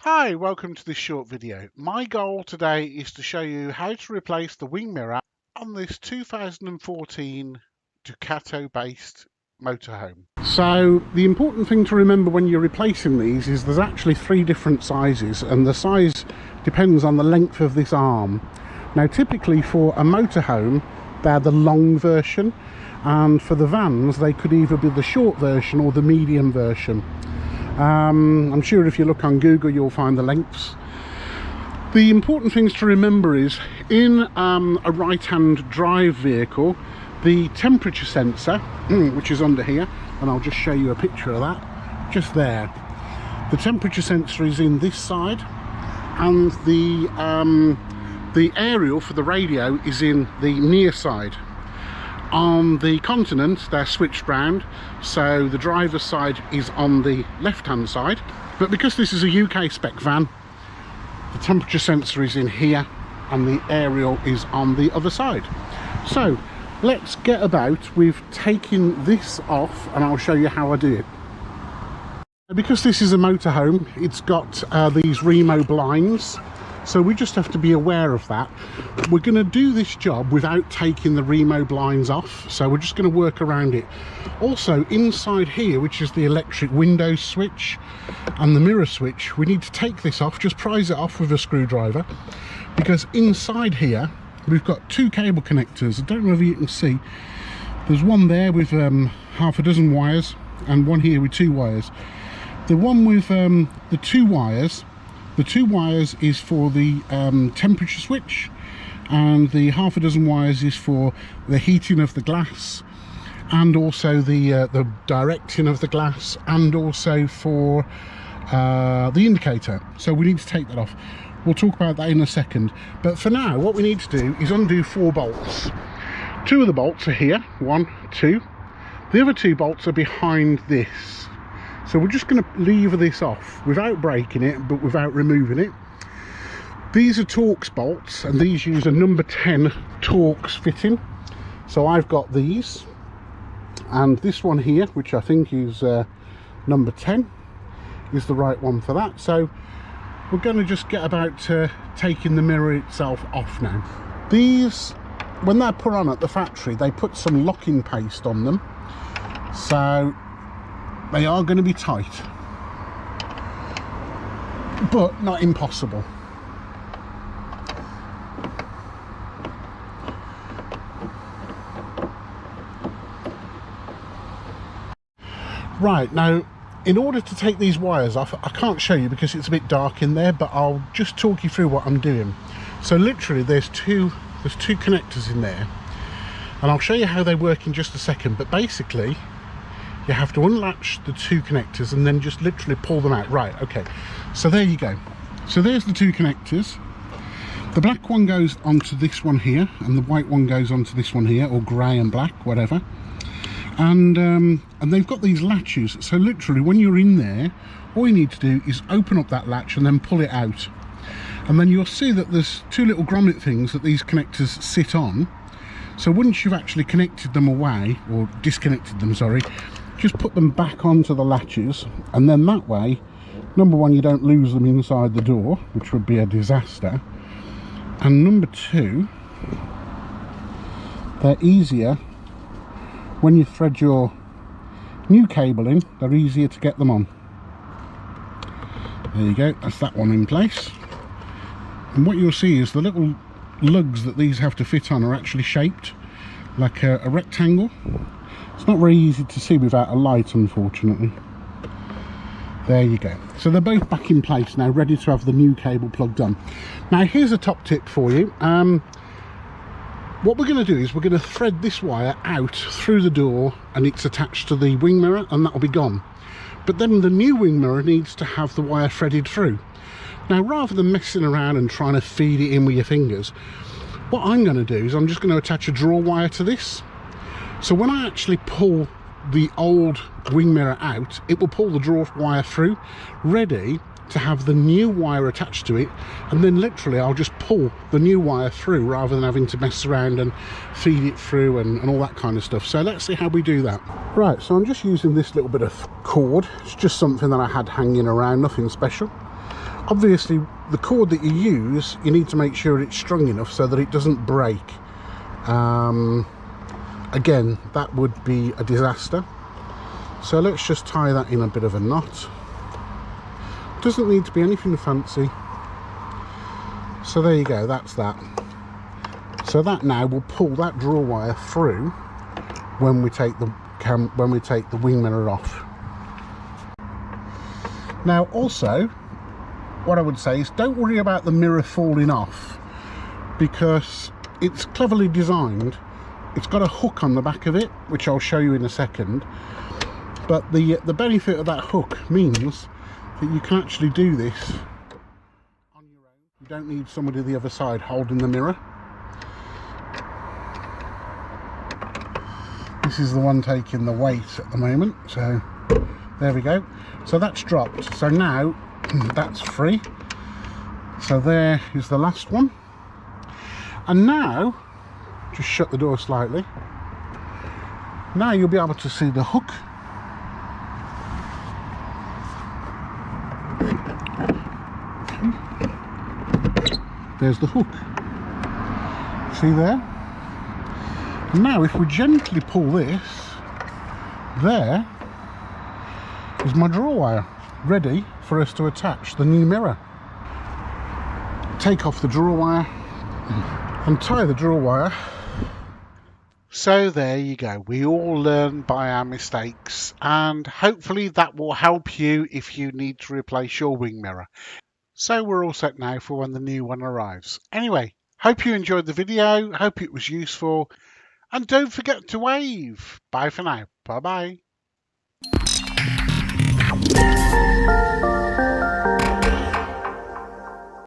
Hi, welcome to this short video. My goal today is to show you how to replace the wing mirror on this 2014 Ducato based motorhome. So the important thing to remember when you're replacing these is there's actually three different sizes, and the size depends on the length of this arm. Now typically for a motorhome they're the long version, and for the vans they could either be the short version or the medium version. I'm sure if you look on Google you'll find the lengths. The important things to remember is in a right-hand drive vehicle, the temperature sensor, which is under here, and I'll just show you a picture of that, just there. The temperature sensor is in this side, and the aerial for the radio is in the near side. On the Continent they're switched round, so the driver's side is on the left hand side, but because this is a UK spec van, the temperature sensor is in here and the aerial is on the other side. So let's get about with taking this off, and I'll show you how I do it. Because this is a motorhome, it's got these Remo blinds, so we just have to be aware of that. We're going to do this job without taking the Remo blinds off, so we're just going to work around it. Also inside here, which is the electric window switch and the mirror switch, we need to take this off, just prise it off with a screwdriver, because inside here we've got two cable connectors. I don't know if you can see, there's one there with half a dozen wires and one here with two wires. The one with the two wires is for the temperature switch, and the half a dozen wires is for the heating of the glass, and also the directing of the glass, and also for the indicator. So we need to take that off. We'll talk about that in a second, but for now what we need to do is undo 4 bolts. 2 of the bolts are here, 1, 2. The other 2 bolts are behind this. So we're just going to lever this off without breaking it, but without removing it. These are Torx bolts, and these use a number 10 Torx fitting. So I've got these, and this one here, which I think is number 10, is the right one for that. So we're going to just get about taking the mirror itself off now. These, when they're put on at the factory, they put some locking paste on them, so they are going to be tight, but not impossible. Right, now in order to take these wires off, I can't show you because it's a bit dark in there, but I'll just talk you through what I'm doing. So literally there's two connectors in there, and I'll show you how they work in just a second, but basically you have to unlatch the 2 connectors and then just literally pull them out. Right, okay, so there you go. So there's the 2 connectors. The black one goes onto this one here, and the white one goes onto this one here, or grey and black, whatever. And they've got these latches, so literally when you're in there, all you need to do is open up that latch and then pull it out, and then you'll see that there's 2 little grommet things that these connectors sit on. So once you've actually connected them away, or disconnected them, sorry, just put them back onto the latches, and then that way, number 1, you don't lose them inside the door, which would be a disaster, and number 2, they're easier when you thread your new cable in. They're easier to get them on. There you go, that's that one in place. And what you'll see is the little lugs that these have to fit on are actually shaped like a rectangle. It's not very easy to see without a light, unfortunately. There you go. So they're both back in place now, ready to have the new cable plugged on. Now here's a top tip for you. What we're going to do is we're going to thread this wire out through the door, and it's attached to the wing mirror, and that'll be gone. But then the new wing mirror needs to have the wire threaded through. Now rather than messing around and trying to feed it in with your fingers, what I'm going to do is I'm just going to attach a draw wire to this. So when I actually pull the old wing mirror out, it will pull the draw wire through, ready to have the new wire attached to it, and then literally I'll just pull the new wire through rather than having to mess around and feed it through and all that kind of stuff. So let's see how we do that. Right, so I'm just using this little bit of cord. It's just something that I had hanging around, nothing special. Obviously, the cord that you use, you need to make sure it's strong enough so that it doesn't break. Again, that would be a disaster. So let's just tie that in a bit of a knot. Doesn't need to be anything fancy. So there you go, that's that. So that now will pull that draw wire through when we take the wing mirror off. Now also, what I would say is don't worry about the mirror falling off, because it's cleverly designed. It's got a hook on the back of it, which I'll show you in a second. But the benefit of that hook means that you can actually do this on your own. You don't need somebody on the other side holding the mirror. This is the one taking the weight at the moment, so there we go. So that's dropped. So now that's free. So there is the last one. And now, just shut the door slightly. Now you'll be able to see the hook. There's the hook. See there? Now if we gently pull this, there is my draw wire ready for us to attach the new mirror. Take off the draw wire and tie the draw wire. So there you go, we all learn by our mistakes, and hopefully that will help you if you need to replace your wing mirror. So we're all set now for when the new one arrives. Anyway, hope you enjoyed the video, hope it was useful, and don't forget to wave. Bye for now. Bye bye.